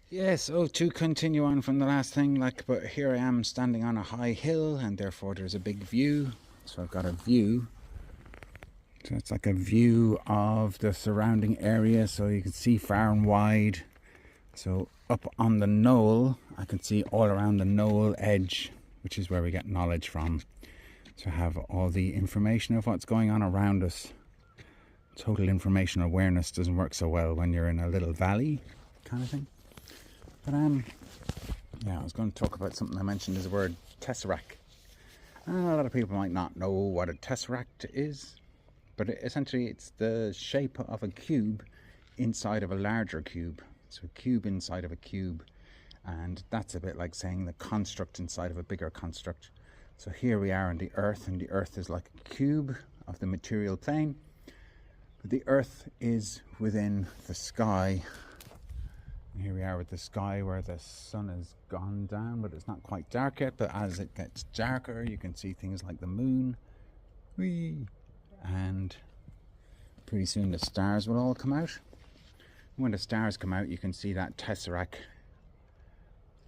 Yes, oh, to continue on from the last thing, but here I am standing on a high hill, and therefore there's a big view. So I've got a view. So it's like a view of the surrounding area, so you can see far and wide. So up on the knoll, I can see all around the knoll edge, which is where we get knowledge from. To have all the information of what's going on around us. Total information awareness doesn't work so well when you're in a little valley kind of thing. But yeah, I was going to talk about something I mentioned as the word tesseract. A lot of people might not know what a tesseract is, but essentially it's the shape of a cube inside of a larger cube. So a cube inside of a cube, and that's a bit like saying the construct inside of a bigger construct. So here we are on the Earth, and the Earth is like a cube of the material plane. But the Earth is within the sky. And here we are with the sky where the sun has gone down, but it's not quite dark yet. But as it gets darker, you can see things like the moon. Whee! And pretty soon the stars will all come out. And when the stars come out, you can see that tesseract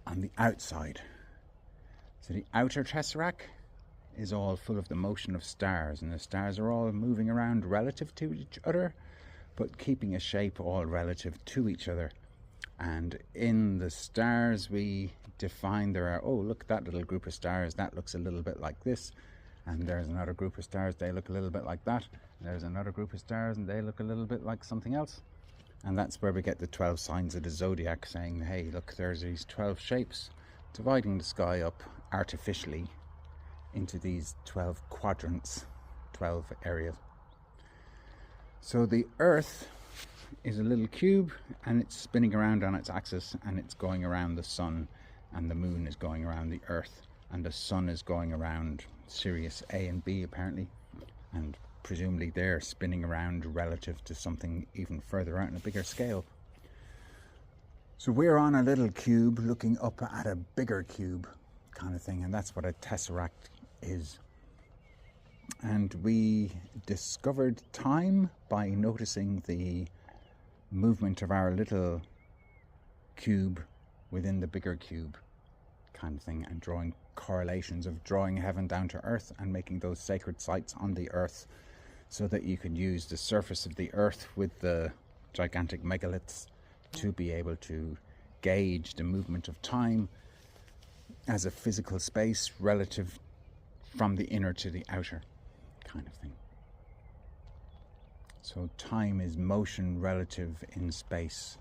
on the outside. So the outer tesseract is all full of the motion of stars, and the stars are all moving around relative to each other, but keeping a shape all relative to each other. And in the stars we define there are, oh look, that little group of stars, that looks a little bit like this, and there's another group of stars, they look a little bit like that, and there's another group of stars and they look a little bit like something else. And that's where we get the 12 signs of the zodiac, saying, hey look, there's these 12 shapes dividing the sky up artificially into these 12 quadrants, 12 areas. So the Earth is a little cube, and it's spinning around on its axis, and it's going around the sun, and the moon is going around the Earth, and the sun is going around Sirius A and B apparently, and presumably they're spinning around relative to something even further out on a bigger scale. So we're on a little cube looking up at a bigger cube kind of thing, and that's what a tesseract is. And we discovered time by noticing the movement of our little cube within the bigger cube kind of thing, and drawing correlations of drawing heaven down to earth and making those sacred sites on the earth, so that you can use the surface of the earth with the gigantic megaliths to be able to gauge the movement of time as a physical space relative from the inner to the outer kind of thing. So time is motion relative in space.